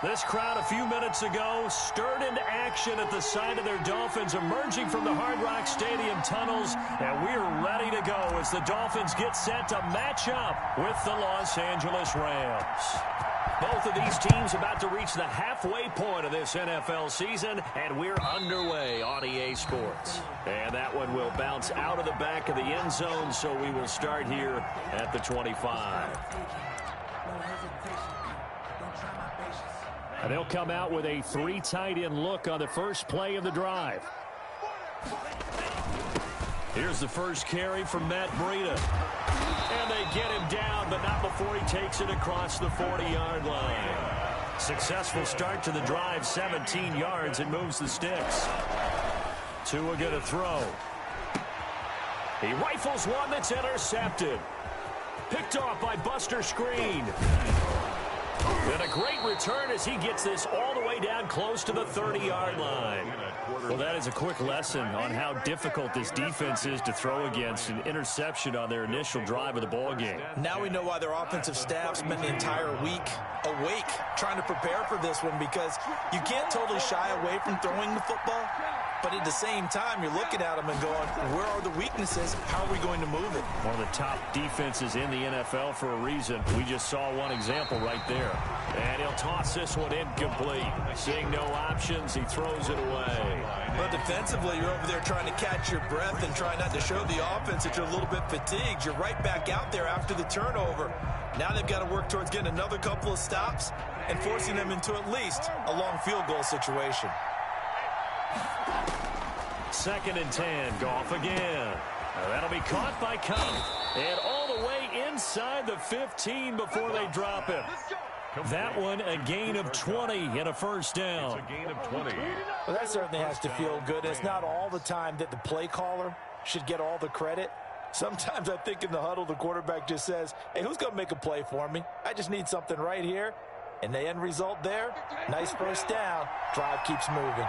This crowd a few minutes ago stirred into action at the side of their Dolphins emerging from the Hard Rock Stadium tunnels, and we're ready to go as the Dolphins get set to match up with the Los Angeles Rams. Both of these teams about to reach the halfway point of this NFL season, and we're underway on EA Sports. And that one will bounce out of the back of the end zone, so we will start here at the 25. And they'll come out with a 3 tight end look on the first play of the drive. Here's the first carry from Matt Breida. And they get him down, but not before he takes it across the 40-yard line. Successful start to the drive, 17 yards, and moves the sticks. Tua going to throw. He rifles one that's intercepted. Picked off by Buster Screen. And a great return as he gets this all the way down close to the 30-yard line. Well, that is a quick lesson on how difficult this defense is to throw against. An interception on their initial drive of the ball game. Now we know why their offensive staff spent the entire week awake trying to prepare for this one, because you can't totally shy away from throwing the football. But at the same time, you're looking at them and going, where are the weaknesses? How are we going to move it? One of the top defenses in the NFL for a reason. We just saw one example right there. And he'll toss this one incomplete. Seeing no options, he throws it away. But defensively, you're over there trying to catch your breath and try not to show the offense that you're a little bit fatigued. You're right back out there after the turnover. Now they've got to work towards getting another couple of stops and forcing them into at least a long field goal situation. 2nd and 10. Goff again. That'll be caught by Kupp. And all the way inside the 15 before they drop him. That one a gain of 20 and a first down. It's a gain of 20. Well, that certainly has to feel good. It's not all the time that the play caller should get all the credit. Sometimes I think in the huddle the quarterback just says, hey, who's going to make a play for me? I just need something right here. And the end result there, nice first down. Drive keeps moving.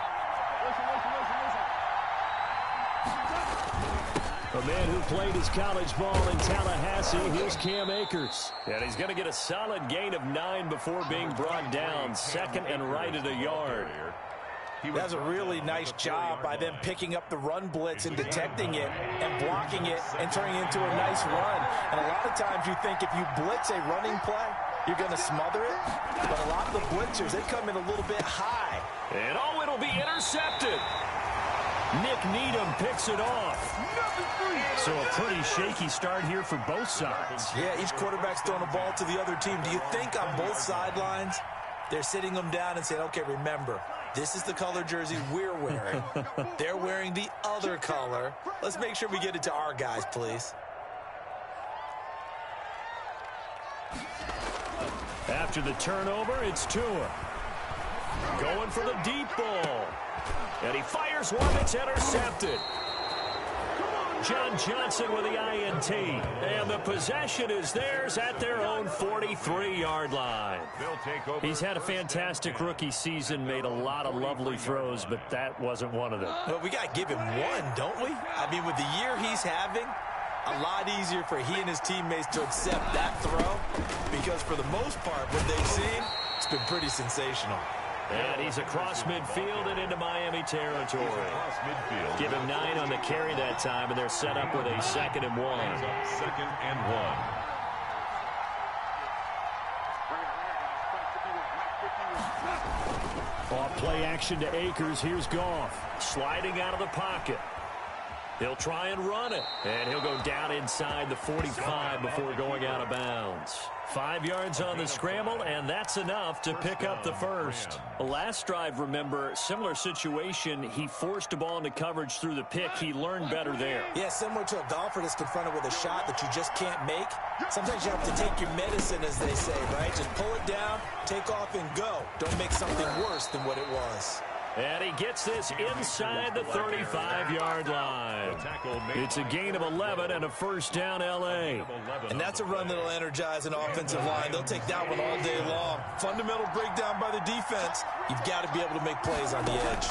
A man who played his college ball in Tallahassee, here's Cam Akers. And he's going to get a solid gain of 9 before being brought down. 2nd and right at a yard. That's a really nice job by them picking up the run blitz and detecting it and blocking it and turning it into a nice run. And a lot of times you think if you blitz a running play, you're going to smother it. But a lot of the blitzers, they come in a little bit high. And oh, it'll be intercepted. Nick Needham picks it off. So a pretty shaky start here for both sides. Yeah, each quarterback's throwing a ball to the other team. Do you think on both sidelines they're sitting them down and saying, okay, remember, this is the color jersey we're wearing. They're wearing the other color. Let's make sure we get it to our guys, please. After the turnover, it's Tua. Going for the deep ball. And he fires one that's intercepted. John Johnson with the INT. And the possession is theirs at their own 43-yard line. He's had a fantastic rookie season, made a lot of lovely throws, but that wasn't one of them. Well, we got to give him one, don't we? I mean, with the year he's having, a lot easier for he and his teammates to accept that throw, because for the most part, what they've seen, it's been pretty sensational. And he's across midfield and into Miami territory. Give him 9 on the carry that time, and they're set up with a 2nd and 1. 2nd and 1. Off play action to Akers. Here's Goff. Sliding out of the pocket. He'll try and run it. And he'll go down inside the 45 before going out of bounds. 5 yards on the scramble, and that's enough to pick up the first. Last drive, remember, similar situation. He forced a ball into coverage through the pick. He learned better there. Yeah, similar to a golfer that's confronted with a shot that you just can't make. Sometimes you have to take your medicine, as they say, right? Just pull it down, take off, and go. Don't make something worse than what it was. And he gets this inside the 35-yard line. It's a gain of 11 and a first down, L.A. And that's a run that'll energize an offensive line. They'll take that one all day long. Fundamental breakdown by the defense. You've got to be able to make plays on the edge.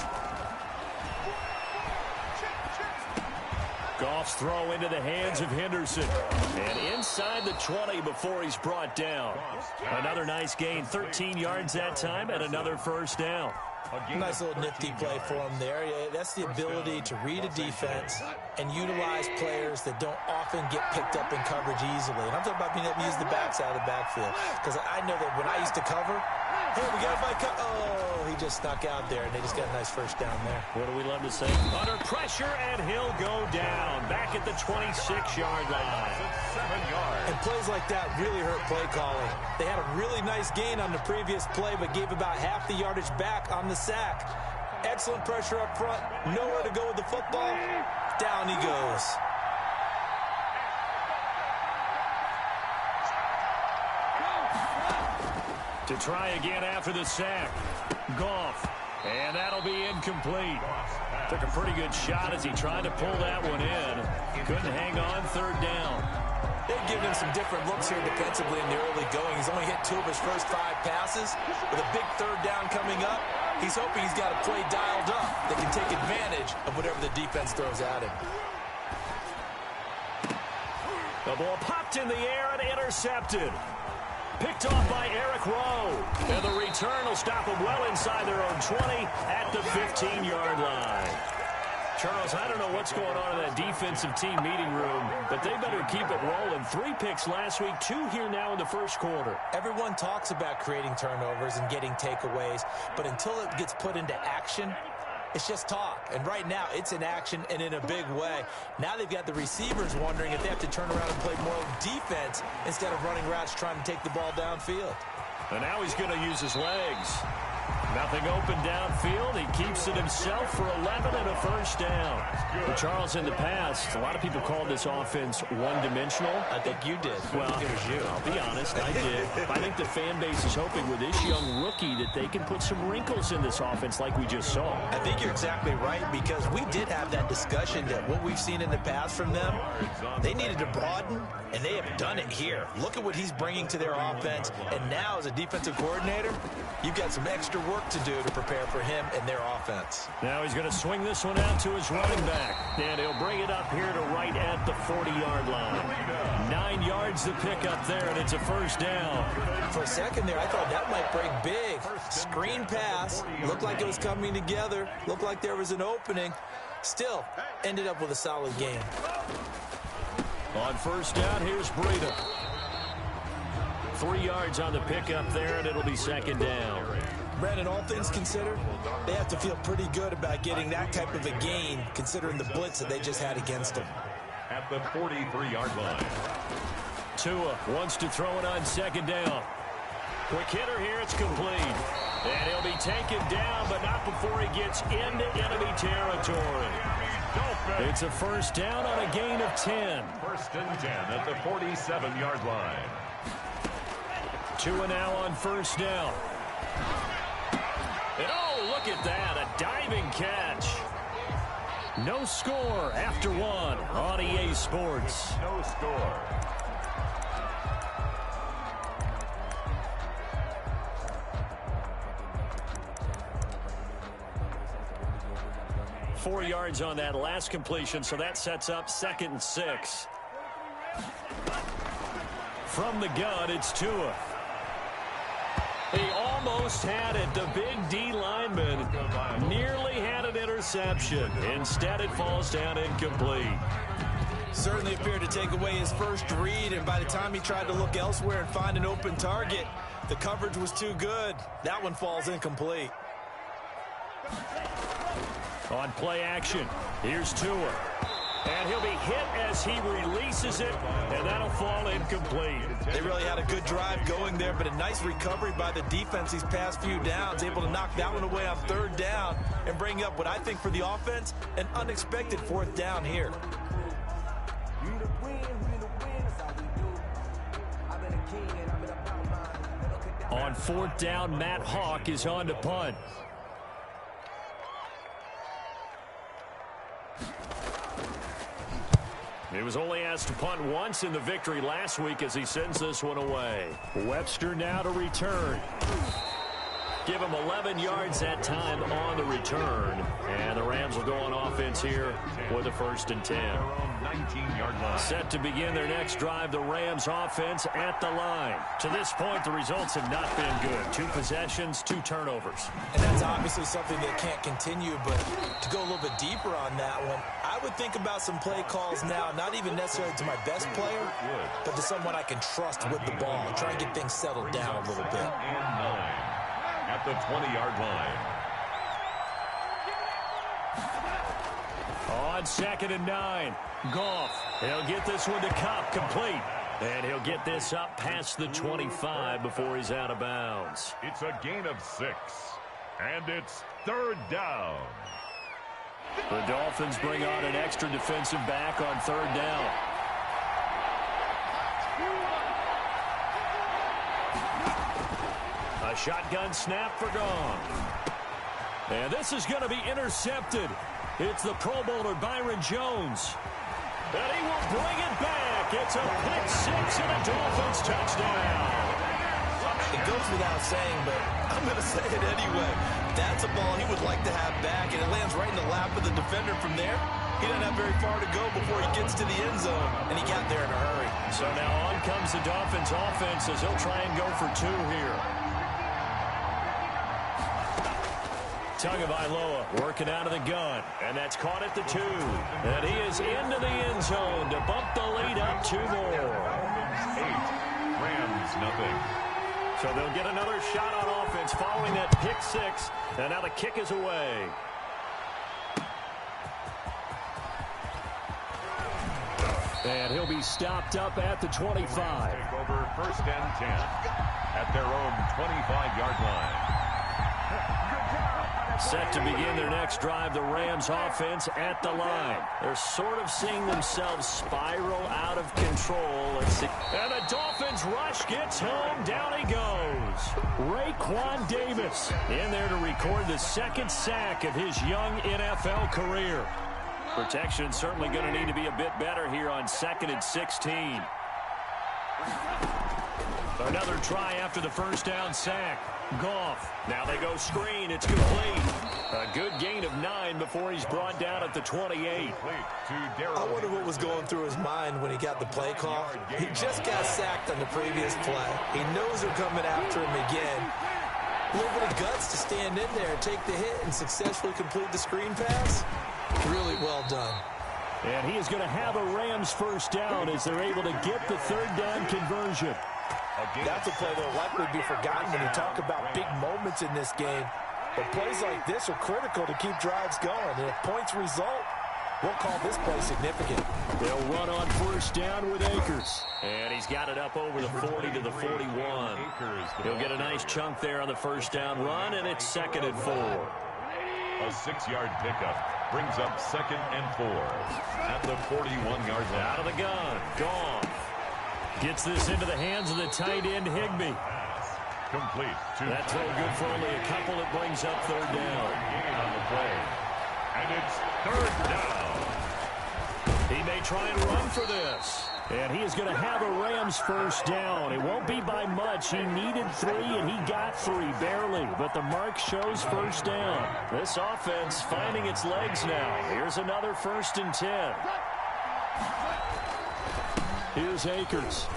Goff Goff's throw into the hands of Henderson. And inside the 20 before he's brought down. Another nice gain, 13 yards that time, and another first down. Nice little nifty play for him there. Yeah, that's the ability to read a defense and utilize players that don't often get picked up in coverage easily. And I'm talking about being able to use the backs out of the backfield. Because I know that when I used to cover, hey, we got my cut. Oh, he just snuck out there, and they just got a nice first down there. What do we love to say? Under pressure, and he'll go down. Back at the 26-yard line. 7 yards. And plays like that really hurt play calling. They had a really nice gain on the previous play, but gave about half the yardage back on the sack. Excellent pressure up front. Nowhere to go with the football. Down he goes. To try again after the sack. Goff. And that'll be incomplete. Took a pretty good shot as he tried to pull that one in. Couldn't hang on, third down. They've given him some different looks here defensively in the early going. He's only hit 2 of his first 5 passes. With a big third down coming up, he's hoping he's got a play dialed up that can take advantage of whatever the defense throws at him. The ball popped in the air and intercepted. Picked off by Eric Rowe. And the return will stop them well inside their own 20 at the 15-yard line. Charles, I don't know what's going on in that defensive team meeting room, but they better keep it rolling. 3 picks last week, 2 here now in the first quarter. Everyone talks about creating turnovers and getting takeaways, but until it gets put into action, it's just talk. And right now, it's in action and in a big way. Now they've got the receivers wondering if they have to turn around and play more defense instead of running routes trying to take the ball downfield. And now he's going to use his legs. Nothing open downfield. He keeps it himself for 11 and a first down. Well, Charles, in the past, a lot of people called this offense one-dimensional. I think you did. Well, it was you. I'll be honest, I did. I think the fan base is hoping with this young rookie that they can put some wrinkles in this offense like we just saw. I think you're exactly right, because we did have that discussion that what we've seen in the past from them, they needed to broaden, and they have done it here. Look at what he's bringing to their offense, and now as a defensive coordinator, you've got some extra work to do to prepare for him and their offense. Now he's going to swing this one out to his running back, and he'll bring it up here to right at the 40-yard line. 9 yards to pick up there, and it's a first down. For a second there, I thought that might break big. Screen pass, looked like it was coming together, looked like there was an opening. Still, ended up with a solid game. On first down, here's Breida. 3 yards on the pickup there, and it'll be second down. Brandon, all things considered, they have to feel pretty good about getting that type of a gain, considering the blitz that they just had against them. At the 43-yard line. Tua wants to throw it on second down. Quick hitter here, it's complete. And he'll be taken down, but not before he gets into enemy territory. It's a first down on a gain of 10. First and 10 at the 47-yard line. Tua now on first down. And oh, look at that, a diving catch. No score after 1 on EA Sports. No score. Four yards on that last completion, so that sets up 2nd and 6. From the gun, it's Tua. He almost had it. The big D lineman nearly had an interception. Instead, it falls down incomplete. Certainly appeared to take away his first read, and by the time he tried to look elsewhere and find an open target, the coverage was too good. That one falls incomplete. On play action, here's Tua. And he'll be hit as he releases it, and that'll fall incomplete. They really had a good drive going there, but a nice recovery by the defense these past few downs, able to knock that one away on third down and bring up what I think for the offense, an unexpected 4th down here. On 4th down, Matt Hawk is on to punt. He was only asked to punt once in the victory last week as he sends this one away. Webster now to return. Give him 11 yards that time on the return. And the Rams will go on offense here with a 1st and 10. 19-yard line. Set to begin their next drive, the Rams offense at the line. To this point, the results have not been good. 2 possessions, 2 turnovers. And that's obviously something that can't continue, but to go a little bit deeper on that one, I would think about some play calls now, not even necessarily to my best player, but to someone I can trust with the ball. Try and get things settled down a little bit. And 9 at the 20-yard line. On 2nd and 9, Goff. He'll get this one to Cup, complete. And he'll get this up past the 25 before he's out of bounds. It's a gain of 6, and it's 3rd down. The Dolphins bring on an extra defensive back on 3rd down. A shotgun snap for Goff. And this is going to be intercepted. It's the Pro Bowler Byron Jones. And he will bring it back. It's a pick 6 and a Dolphins touchdown. It goes without saying, but I'm going to say it anyway. That's a ball he would like to have back, and it lands right in the lap of the defender from there. He doesn't have very far to go before he gets to the end zone, and he got there in a hurry. So now on comes the Dolphins offense as he'll try and go for 2 here. Tagovailoa working out of the gun, and that's caught at the 2. And he is into the end zone to bump the lead up 2 more. 8, Rams nothing. So they'll get another shot on offense following that pick 6, and now the kick is away. And he'll be stopped up at the 25. Take over 1st and 10 at their own 25-yard line. Set to begin their next drive, the Rams offense at the line. They're sort of seeing themselves spiral out of control. Let's see. And the Dolphins rush gets home. Down he goes. Raekwon Davis in there to record the 2nd sack of his young NFL career. Protection certainly going to need to be a bit better here on 2nd and 16. Another try after the 1st down sack. Goff. Now they go screen. It's complete. A good gain of 9 before he's brought down at the 28. I wonder what was going through his mind when he got the play call. He just got sacked on the previous play. He knows they're coming after him again. A little bit of guts to stand in there, take the hit, and successfully complete the screen pass. Really well done. And he is going to have a Rams 1st down as they're able to get the 3rd down conversion. That's a play that will likely be forgotten when you talk about big moments in this game. But plays like this are critical to keep drives going. And if points result, we'll call this play significant. They'll run on 1st down with Akers. And he's got it up over the 40 to the 41. He'll get a nice chunk there on the 1st down run, and it's 2nd and 4. A 6-yard pickup brings up 2nd and 4 at the 41-yard line. Out of the gun. Gone. Gets this into the hands of the tight end, Higbee. Complete. That throw good for only a couple. It brings up 3rd down. Gain on the play. And it's 3rd down. He may try and run for this. And he is going to have a Rams 1st down. It won't be by much. He needed 3, and he got 3, barely. But the mark shows 1st down. This offense finding its legs now. Here's another 1st and 10. Here's Akers.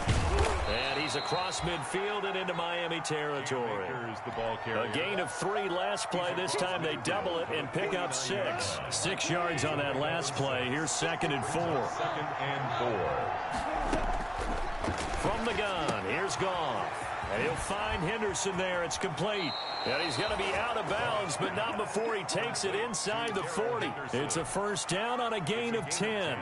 And he's across midfield and into Miami territory. A gain of 3 last play. This time they double it and pick up 6. 6 yards on that last play. Here's 2nd and 4. 2nd and 4. From the gun, here's Goff. And he'll find Henderson there. It's complete. And he's going to be out of bounds, but not before he takes it inside the 40. It's a 1st down on a gain of 10.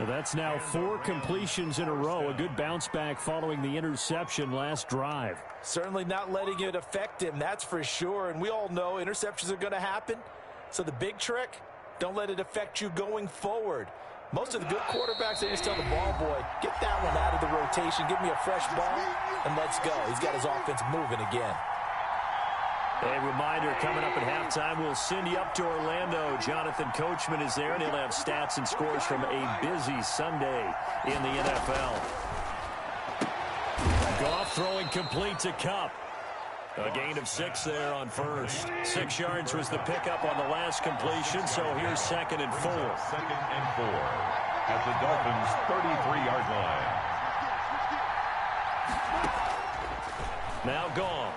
That's now 4 completions in a row. A good bounce back following the interception last drive. Certainly not letting it affect him, that's for sure. And we all know interceptions are going to happen. So the big trick, don't let it affect you going forward. Most of the good quarterbacks, they just tell the ball boy, get that one out of the rotation, give me a fresh ball, and let's go. He's got his offense moving again. A reminder, coming up at halftime, we'll send you up to Orlando. Jonathan Coachman is there, and he'll have stats and scores from a busy Sunday in the NFL. Goff throwing complete to Cup. A gain of 6 there on first. 6 yards was the pickup on the last completion, so here's 2nd and 4. 2nd and 4 at the Dolphins' 33-yard line. Now gone.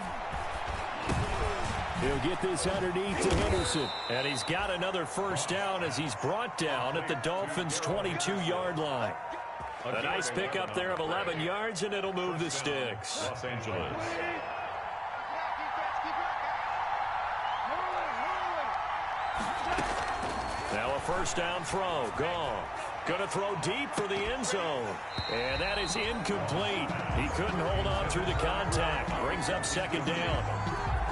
He'll get this underneath to Henderson. And he's got another first down as he's brought down at the Dolphins' 22-yard line. A nice pickup there of 11 yards, and it'll move the sticks. Los Angeles. Now a first down throw. Gone. Going to throw deep for the end zone. And that is incomplete. He couldn't hold on through the contact. Brings up 2nd down.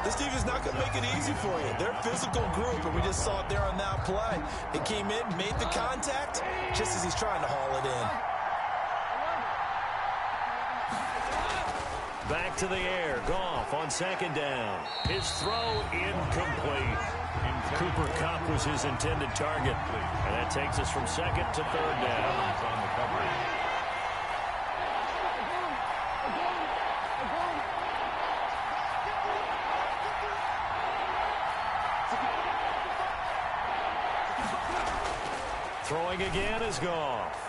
This team is not going to make it easy for you. They're a physical group, and we just saw it there on that play. It came in, made the contact, just as he's trying to haul it in. Back to the air. Goff on 2nd down. His throw incomplete. Cooper Kupp was his intended target. And that takes us from 2nd to 3rd down. On the coverage. Throwing again is Goff.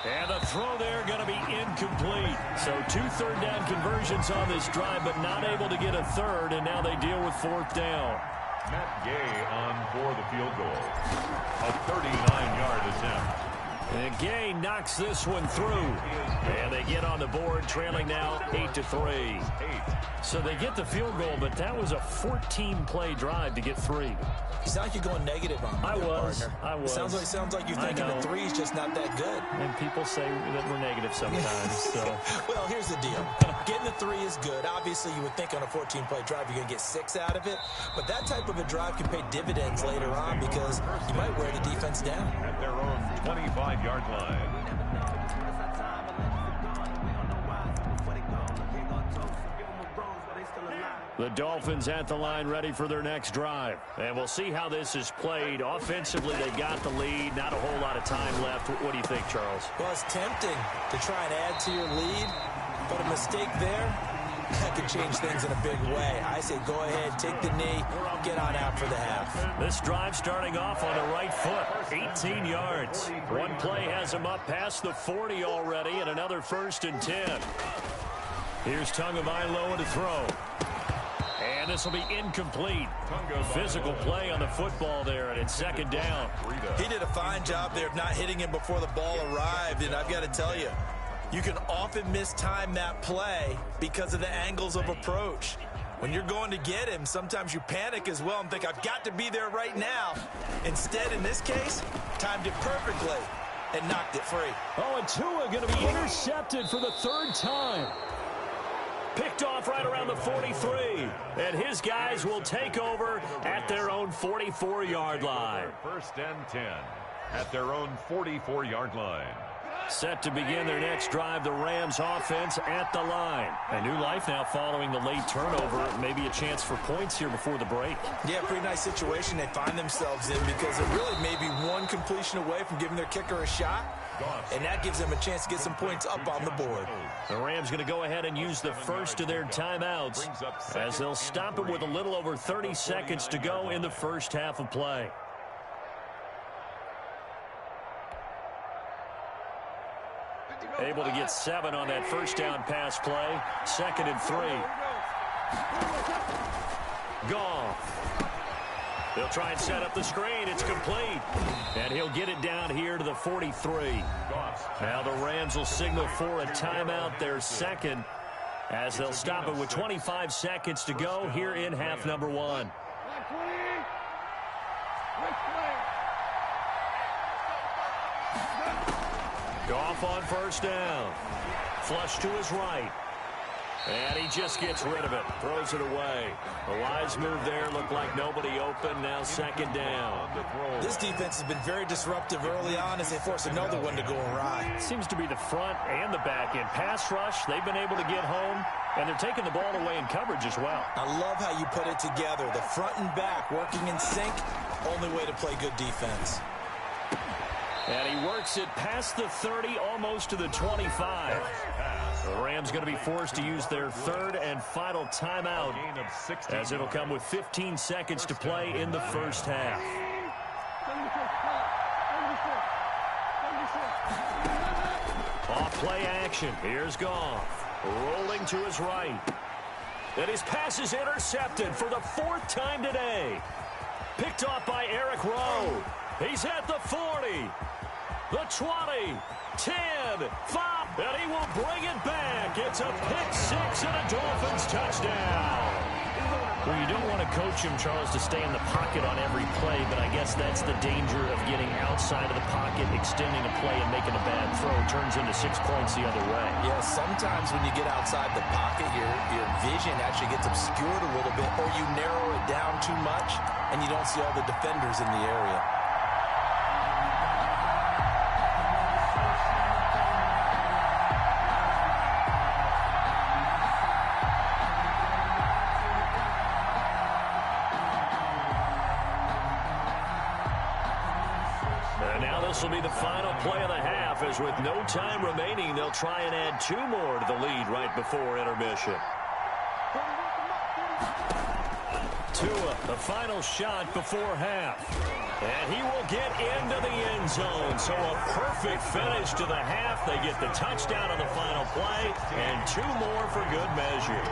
And the throw there going to be incomplete. So 2 third-down conversions on this drive, but not able to get a third, and now they deal with 4th down. Matt Gay on for the field goal. A 39-yard attempt. And Gay knocks this one through. And they get on the board, trailing now 8-3. So they get the field goal, but that was a 14-play drive to get 3. You sound like you're going negative on me, partner. I was. It sounds like you're thinking the 3 is just not that good. And people say that we're negative sometimes. So. Well, here's the deal. Getting the 3 is good. Obviously, you would think on a 14-play drive you're going to get 6 out of it. But that type of a drive can pay dividends later on because you might wear the defense down. At their own 25-yard line. The Dolphins at the line ready for their next drive. And we'll see how this is played. Offensively, they got the lead. Not a whole lot of time left. What do you think, Charles? Well, it's tempting to try and add to your lead, but a mistake there, that could change things in a big way. I say go ahead, take the knee, get on out for the half. This drive starting off on the right foot. 18 yards. One play has them up past the 40 already, and another 1st and 10. Here's Tagovailoa to throw. And this will be incomplete. Physical play on the football there, and it's 2nd down. He did a fine job there of not hitting him before the ball arrived, and I've got to tell you, you can often mistime that play because of the angles of approach. When you're going to get him, sometimes you panic as well and think, I've got to be there right now. Instead, in this case, timed it perfectly and knocked it free. Oh, and Tua going to be intercepted for the 3rd time. Picked off right around the 43. And his guys will take over at their own 44-yard line. 1st and 10 at their own 44-yard line. Set to begin their next drive, the Rams offense at the line. A new life now following the late turnover. Maybe a chance for points here before the break. Yeah, pretty nice situation they find themselves in because it really may be one completion away from giving their kicker a shot. And that gives them a chance to get some points up on the board. The Rams going to go ahead and use the first of their timeouts as they'll stop it with a little over 30 seconds to go in the first half of play. Able to get 7 on that first down pass play. 2nd and 3. Goff. They'll try and set up the screen. It's complete. And he'll get it down here to the 43. Now the Rams will signal for a timeout, their 2nd, as they'll stop it with 25 seconds to go here in half number 1. Goff on first down. Flush to his right. And he just gets rid of it. Throws it away. The wise move there. Looked like nobody open. Now 2nd down. This defense has been very disruptive early on as they force another one to go awry. Seems to be the front and the back end. Pass rush, they've been able to get home. And they're taking the ball away in coverage as well. I love how you put it together. The front and back working in sync. Only way to play good defense. And he works it past the 30, almost to the 25. The Rams going to be forced to use their third and final timeout, as it'll come with 15 seconds to play in the first half. Off play action. Here's Goff. Rolling to his right. And his pass is intercepted for the fourth time today. Picked off by Eric Rowe. He's at the 40, the 20, 10, 5, and he will bring it back. It's a pick-6 and a Dolphins touchdown. Well, you don't want to coach him, Charles, to stay in the pocket on every play, but I guess that's the danger of getting outside of the pocket, extending a play, and making a bad throw. It turns into 6 points the other way. Yeah, sometimes when you get outside the pocket, your vision actually gets obscured a little bit, or you narrow it down too much, and you don't see all the defenders in the area. This will be the final play of the half, as with no time remaining, they'll try and add 2 more to the lead right before intermission. Tua, the final shot before half. And he will get into the end zone. So a perfect finish to the half. They get the touchdown on the final play, and 2 more for good measure.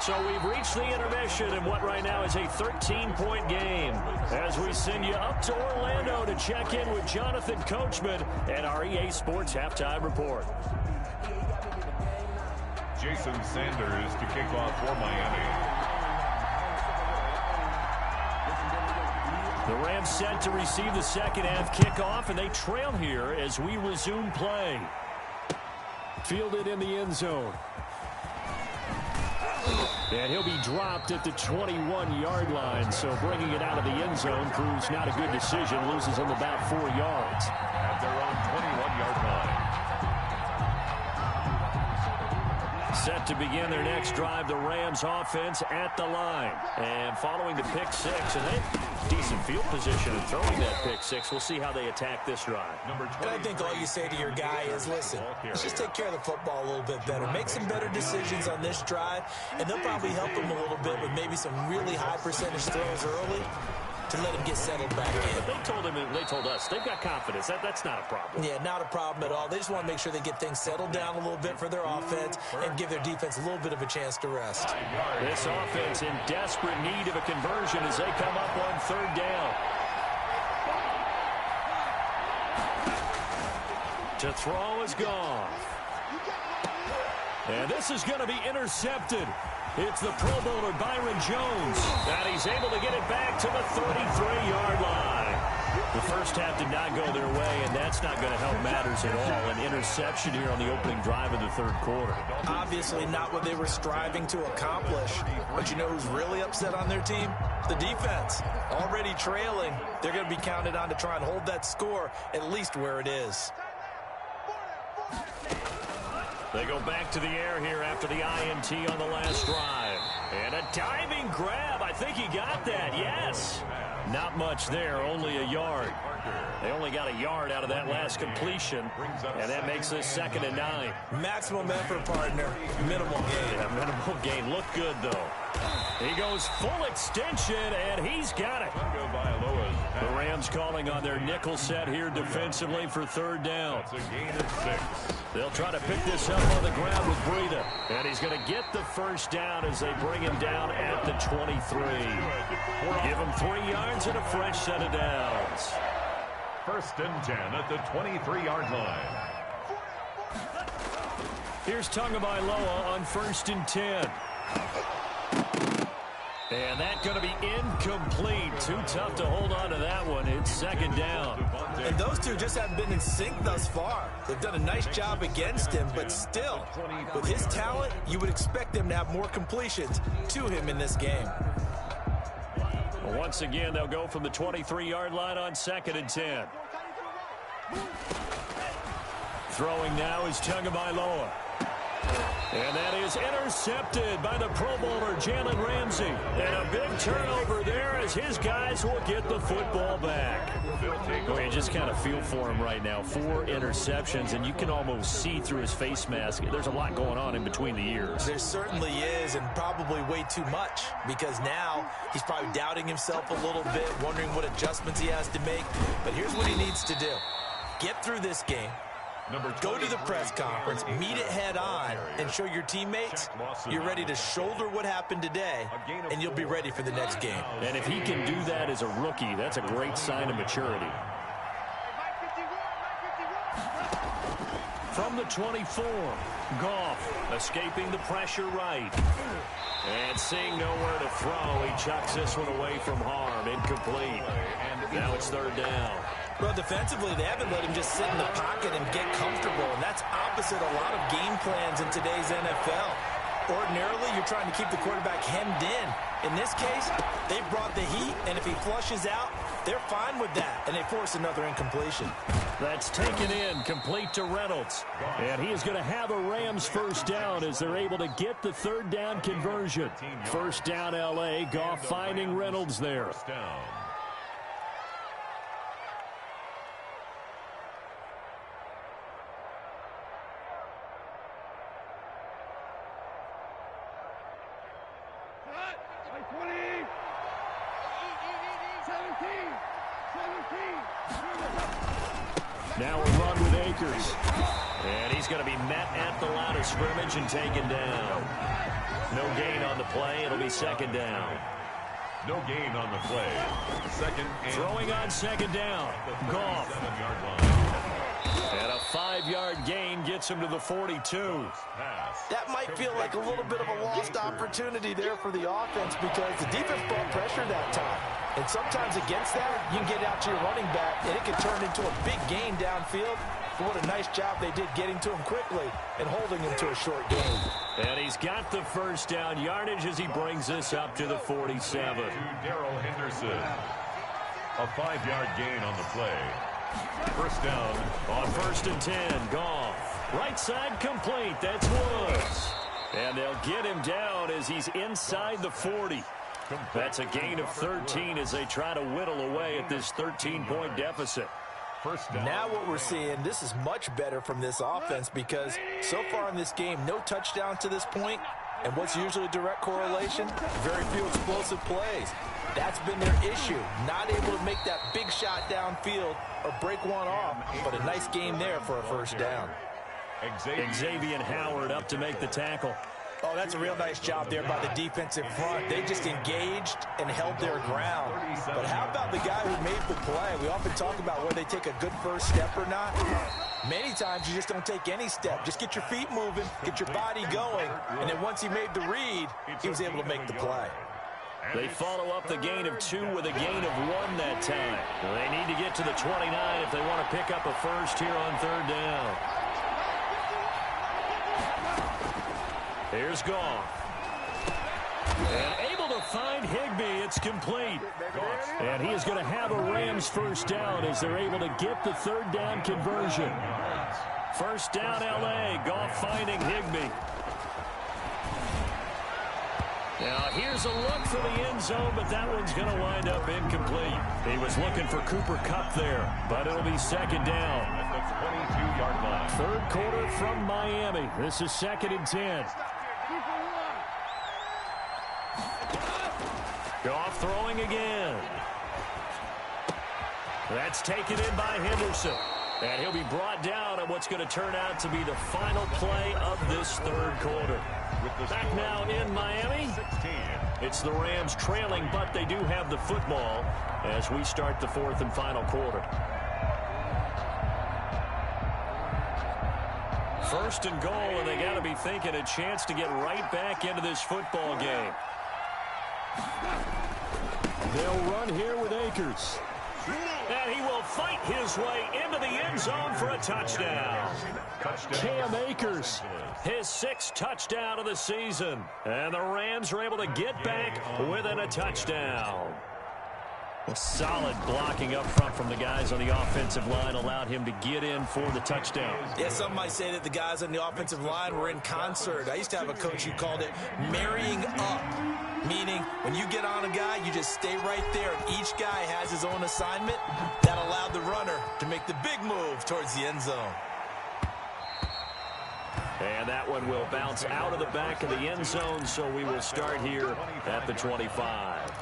So we've reached the intermission in what right now is a 13-point game, as we send you up to Orlando to check in with Jonathan Coachman and our EA Sports Halftime Report. Jason Sanders to kick off for Miami. The Rams set to receive the second half kickoff, and they trail here as we resume play. Fielded in the end zone. And he'll be dropped at the 21-yard line, so bringing it out of the end zone proves not a good decision. Loses him about 4 yards. At their own 21-yard line. Set to begin their next drive, the Rams offense at the line. And following the pick 6, and they have decent field position in throwing that pick 6. We'll see how they attack this drive. And I think all you say to your guy is, listen, let's just take care of the football a little bit better. Make some better decisions on this drive, and they'll probably help him a little bit with maybe some really high percentage throws early to let him get settled back in. They told us they've got confidence. That's not a problem. Yeah, not a problem at all. They just want to make sure they get things settled down a little bit for their offense and give their defense a little bit of a chance to rest. This offense in desperate need of a conversion as they come up on third down. To throw is Goff. And this is going to be intercepted. It's the Pro Bowler Byron Jones, and he's able to get it back to the 33-yard line. The first half did not go their way, and that's not going to help matters at all. An interception here on the opening drive of the third quarter. Obviously not what they were striving to accomplish. But you know who's really upset on their team? The defense. Already trailing. They're going to be counted on to try and hold that score at least where it is. They go back to the air here after the INT on the last drive. And a diving grab. I think he got that. Yes. Not much there. Only a yard. They only got a yard out of that last completion. And that makes this 2nd and 9. Maximum effort, partner. Minimal gain. Yeah, minimal gain. Look good, though. He goes full extension, and he's got it. The Rams calling on their nickel set here defensively for third down. It's a gain of 6. They'll try to pick this up on the ground with Breida. And he's going to get the first down as they bring him down at the 23. Give him 3 yards and a fresh set of downs. 1st and 10 at the 23-yard line. Here's Tagovailoa on 1st and 10. And that's going to be incomplete. Too tough to hold on to that one. It's 2nd down. And those two just haven't been in sync thus far. They've done a nice job against him, but still, with his talent, you would expect them to have more completions to him in this game. Once again, they'll go from the 23-yard line on 2nd and 10. Throwing now is Tagovailoa. And that is intercepted by the Pro Bowler, Jalen Ramsey. And a big turnover there as his guys will get the football back. Well, you just kind of feel for him right now. 4 interceptions, and you can almost see through his face mask. There's a lot going on in between the ears. There certainly is, and probably way too much, because now he's probably doubting himself a little bit, wondering what adjustments he has to make. But here's what he needs to do. Get through this game. Go to the press conference, meet it head on, and show your teammates you're ready to shoulder what happened today, and you'll be ready for the next game. And if he can do that as a rookie, that's a great sign of maturity. From the 24, Goff escaping the pressure right. And seeing nowhere to throw, he chucks this one away from harm. Incomplete. And now it's 3rd down. Well, defensively, they haven't let him just sit in the pocket and get comfortable, and that's opposite a lot of game plans in today's NFL. Ordinarily, you're trying to keep the quarterback hemmed in. In this case, they brought the heat, and if he flushes out, they're fine with that, and they force another incompletion. That's taken in, complete to Reynolds. And he is going to have a Rams 1st down as they're able to get the 3rd down conversion. 1st down, L.A. Goff finding Reynolds there. Now a run with Akers. And he's going to be met at the line of scrimmage and taken down. No gain on the play. It'll be 2nd down. No gain on the play. 2nd and throwing on 2nd down. Goff. And a 5-yard gain gets him to the 42. That might feel like a little bit of a lost opportunity there for the offense because the defense brought pressure that time. And sometimes against that, you can get out to your running back, and it can turn into a big gain downfield. But what a nice job they did getting to him quickly and holding him to a short gain. And he's got the 1st down yardage as he brings this up to the 47. Darrell Henderson. A 5-yard gain on the play. 1st down. On 1st and 10, Goff. Right side complete. That's Woods. And they'll get him down as he's inside the 40. That's a gain of 13 as they try to whittle away at this 13-point deficit. 1st down. Now what we're seeing, this is much better from this offense because so far in this game, no touchdowns to this point. And what's usually a direct correlation? Very few explosive plays. That's been their issue. Not able to make that big shot downfield or break one off, but a nice game there for a 1st down. Xavier Howard up to make the tackle. Oh, that's a real nice job there by the defensive front. They just engaged and held their ground. But how about the guy who made the play? We often talk about whether they take a good first step or not. Many times you just don't take any step. Just get your feet moving, get your body going, and then once he made the read, he was able to make the play. They follow up the gain of 2 with a gain of 1 that time. They need to get to the 29 if they want to pick up a 1st here on 3rd down. Here's Goff. And able to find Higbee. It's complete. And he is going to have a Rams 1st down as they're able to get the 3rd down conversion. 1st down, L.A. Goff finding Higbee. Now, here's a look for the end zone, but that one's going to wind up incomplete. He was looking for Cooper Kupp there, but it'll be 2nd down. At the 22-yard line. 3rd quarter from Miami. This is 2nd and 10. Goff throwing again. That's taken in by Henderson. And he'll be brought down on what's going to turn out to be the final play of this 3rd quarter. Back now in Miami. It's the Rams trailing, but they do have the football as we start the 4th and final quarter. 1st and goal, and they got to be thinking a chance to get right back into this football game. They'll run here with Akers. And he will fight his way into the end zone for a touchdown. Cam Akers, his 6th touchdown of the season. And the Rams are able to get back within a touchdown. Well, solid blocking up front from the guys on the offensive line allowed him to get in for the touchdown. Yeah, some might say that the guys on the offensive line were in concert. I used to have a coach who called it marrying up, meaning when you get on a guy, you just stay right there, and each guy has his own assignment. That allowed the runner to make the big move towards the end zone. And that one will bounce out of the back of the end zone, so we will start here at the 25.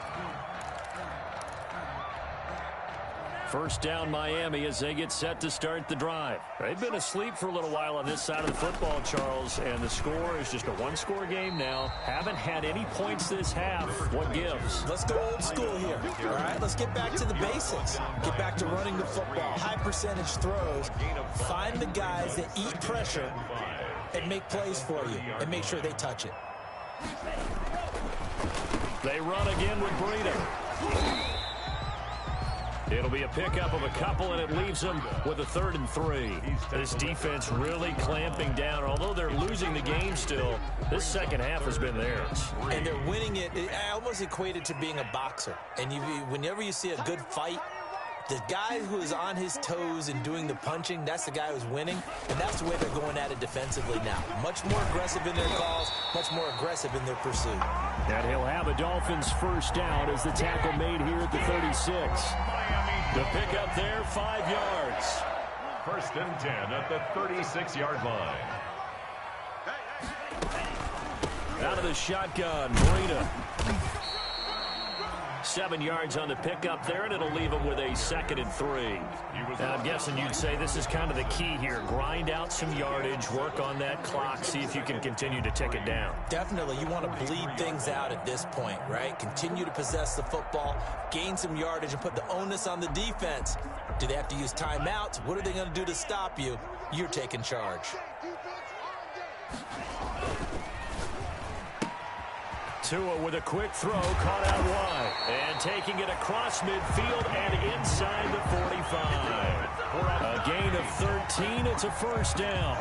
First down, Miami, as they get set to start the drive. They've been asleep for a little while on this side of the football, Charles, and the score is just a one-score game now. Haven't had any points this half. What gives? Let's go old school here. All right, let's get back to the basics. Get back to running the football. High percentage throws. Find the guys that eat pressure and make plays for you and make sure they touch it. They run again with Breida. It'll be a pickup of a couple, and it leaves them with a 3rd and 3. This defense really clamping down. Although they're losing the game still, this second half has been theirs. And they're winning it. I almost equate it to being a boxer. And whenever you see a good fight, the guy who is on his toes and doing the punching, that's the guy who's winning. And that's the way they're going at it defensively now. Much more aggressive in their calls, much more aggressive in their pursuit. And he'll have a Dolphins first down as the tackle made here at the 36. The pickup there, 5 yards. 1st and 10 at the 36-yard line. Out of the shotgun, Breida. 7 yards on the pickup there, and it'll leave him with a 2nd and 3. Now, I'm guessing you'd say this is kind of the key here. Grind out some yardage, work on that clock, see if you can continue to tick it down. Definitely. You want to bleed things out at this point, right? Continue to possess the football, gain some yardage, and put the onus on the defense. Do they have to use timeouts? What are they going to do to stop you? You're taking charge. Tua with a quick throw, caught out wide. And taking it across midfield and inside the 45. A gain of 13, it's a first down.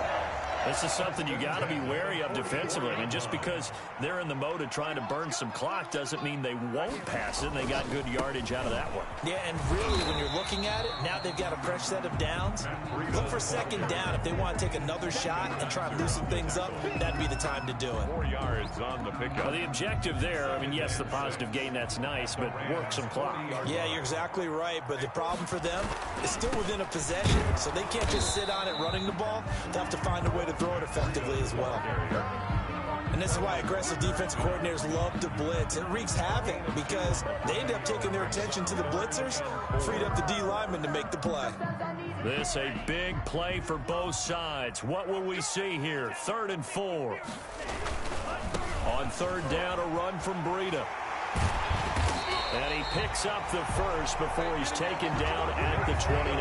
This is something you got to be wary of defensively. I mean, just because they're in the mode of trying to burn some clock doesn't mean they won't pass it, and they got good yardage out of that one. Yeah, and really, when you're looking at it, now they've got a fresh set of downs. Look for 2nd down. If they want to take another shot and try and loosen things up, that'd be the time to do it. 4 yards on the pickup. Well, the objective there, I mean, yes, the positive gain, that's nice, but work some clock. Yeah, you're exactly right, but the problem for them is still within a possession, so they can't just sit on it running the ball. They have to find a way to throw it effectively as well. And this is why aggressive defensive coordinators love to blitz. It wreaks havoc because they end up taking their attention to the blitzers, freed up the D lineman to make the play. This a big play for both sides. What will we see here? 3rd and 4. On 3rd down, a run from Breida. And he picks up the first before he's taken down at the 29.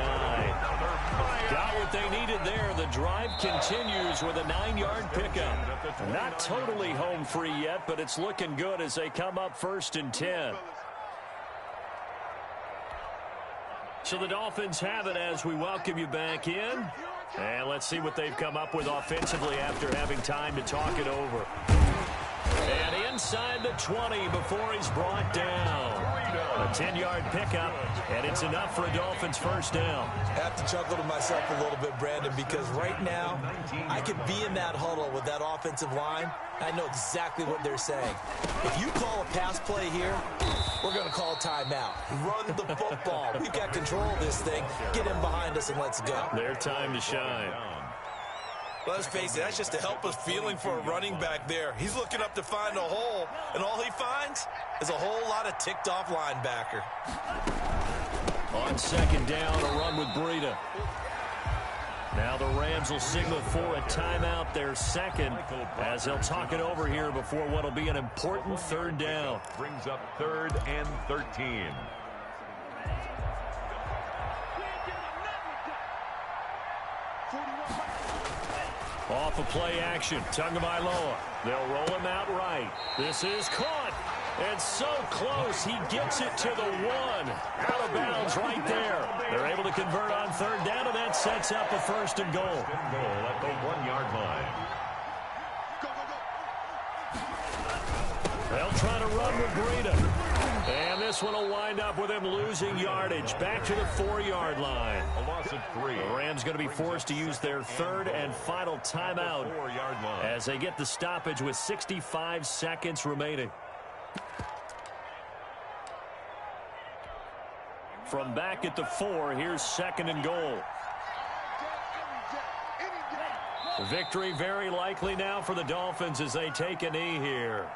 Got what they needed there. The drive continues with a 9-yard pickup. Not totally home free yet, but it's looking good as they come up 1st and 10. So the Dolphins have it as we welcome you back in. And let's see what they've come up with offensively after having time to talk it over. And inside the 20 before he's brought down. A 10-yard pickup, and it's enough for a Dolphins first down. I have to chuckle to myself a little bit, Brandon, because right now I could be in that huddle with that offensive line. I know exactly what they're saying. If you call a pass play here, we're going to call a timeout. Run the football. We've got control of this thing. Get in behind us and let's go. Their time to shine. Let's face it, that's just a helpless feeling for a running back there. He's looking up to find a hole, and all he finds is a whole lot of ticked-off linebacker. On 2nd down, a run with Breida. Now the Rams will signal for a timeout, their 2nd, as they'll talk it over here before what will be an important 3rd down. Brings up 3rd and 13. Off of play action, Tagovailoa. They'll roll him out right. This is caught. And so close, he gets it to the 1. Out of bounds right there. They're able to convert on 3rd down, and that sets up a 1st and goal. Goal at the 1-yard line. They'll try to run with Breida. And this one will wind up with him losing yardage. Back to the 4-yard line. A loss of 3. The Rams going to be forced to use their third and final timeout as they get the stoppage with 65 seconds remaining. From back at the 4, here's 2nd and goal. Victory very likely now for the Dolphins as they take a knee here.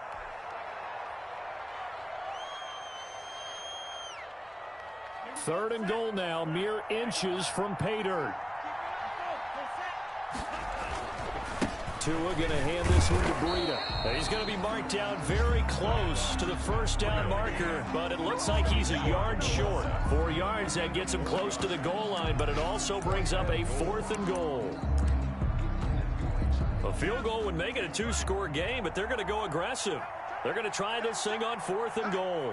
Third and goal now, mere inches from pay dirt. Tua going to hand this one to Breida. He's going to be marked down very close to the first down marker, but it looks like he's a yard short. 4 yards, that gets him close to the goal line, but it also brings up a 4th and goal. A field goal would make it a 2-score game, but they're going to go aggressive. They're going to try this thing on 4th and goal.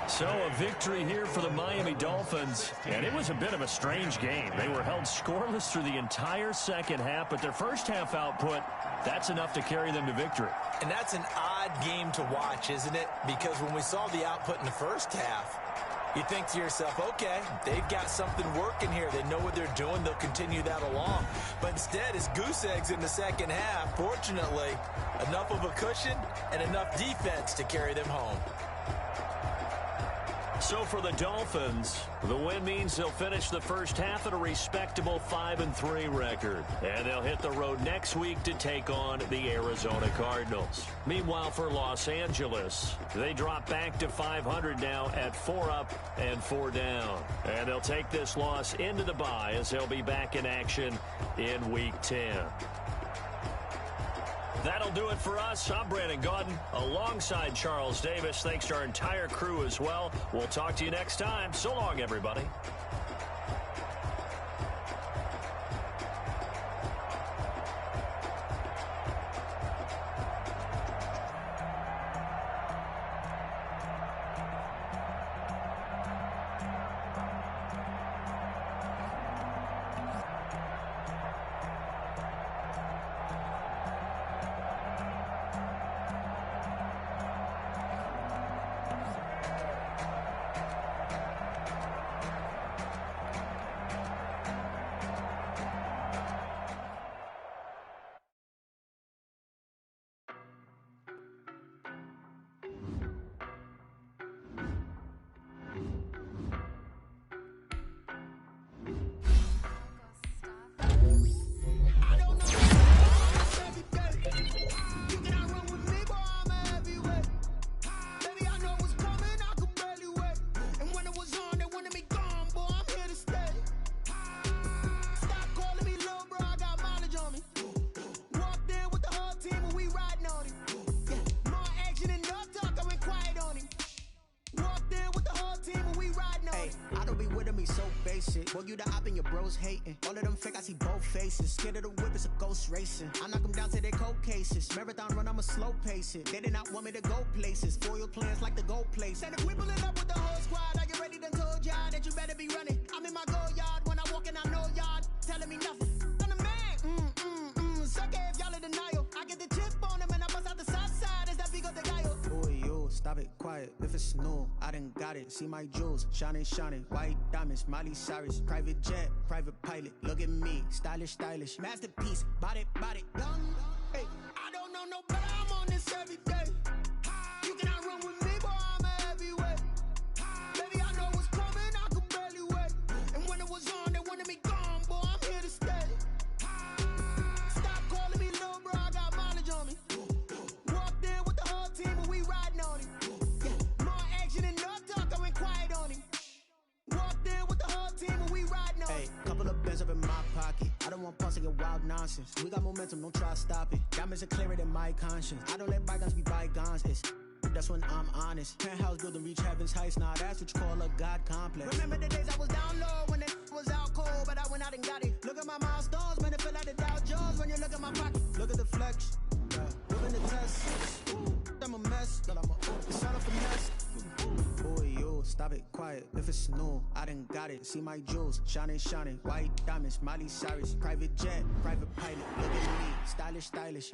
So a victory here for the Miami Dolphins, and it was a bit of a strange game. They were held scoreless through the entire second half, but their first half output, that's enough to carry them to victory. And that's an odd game to watch, isn't it? Because when we saw the output in the first half, you think to yourself, okay, they've got something working here. They know what they're doing. They'll continue that along. But instead, it's goose eggs in the second half. Fortunately, enough of a cushion and enough defense to carry them home. So for the Dolphins, the win means they'll finish the first half at a respectable 5-3 record. And they'll hit the road next week to take on the Arizona Cardinals. Meanwhile, for Los Angeles, they drop back to 500 now at 4 up and 4 down. And they'll take this loss into the bye as they'll be back in action in Week 10. That'll do it for us. I'm Brandon Gaudin alongside Charles Davis. Thanks to our entire crew as well. We'll talk to you next time. So long, everybody. Boy, you the op and your bros hating. All of them fake, I see both faces. Scared of the whip, it's a ghost racing. I knock them down to their cold cases. Marathon run, I'ma slow pace it. They did not want me to go places. Foil plans like the go place. And if we pulling up with the whole squad, are you ready? Done told y'all that you better be running. I'm in my go yard. When I walk in, I know y'all telling me nothing. I'm the man. Suck it if y'all in denial. I get the chip on them and I bust out the south side. Is that Vigo the guy? Boy, yo, stop it, quiet. If it's new, I done got it. See my jewels, shining, shining. White diamonds, Miley Cyrus. Private jet, private pilot. Look at me, stylish, stylish. Masterpiece, body, done. Hey, I don't know no better. I'm on this every day. You cannot run with me, boy. I'm a heavyweight. Baby, I know what's coming. I could barely wait. And when it was on, they wanted me gone, boy. I'm here to stay. Stop calling me little bro. I got mileage on me. Walked in with the whole team and we riding on him. Yeah, more action and no talk. I went quiet on him. Walked in with the whole team and we riding on him. Hey, couple of bands up in my pocket. I don't want pause to get wild nonsense. We got momentum, don't try to stop it. Diamonds are clearer than my conscience. I don't let bygones be bygones. That's when I'm honest. Penthouse building reach heaven's heights. Nah, that's what you call a God complex. Remember the days I was down low when it was out cold, but I went out and got it. Look at my milestones, man, it feel like the Dow Jones when you look at my pocket. Look at the flex, moving the test. I'm a mess, but I'm a sign up for mess. Boy, yo, stop it. quiet, quiet. If it's new, I done got it. See my jewels, shining, shining. White diamonds, Miley Cyrus. Private jet, private pilot. Look at me, stylish, stylish.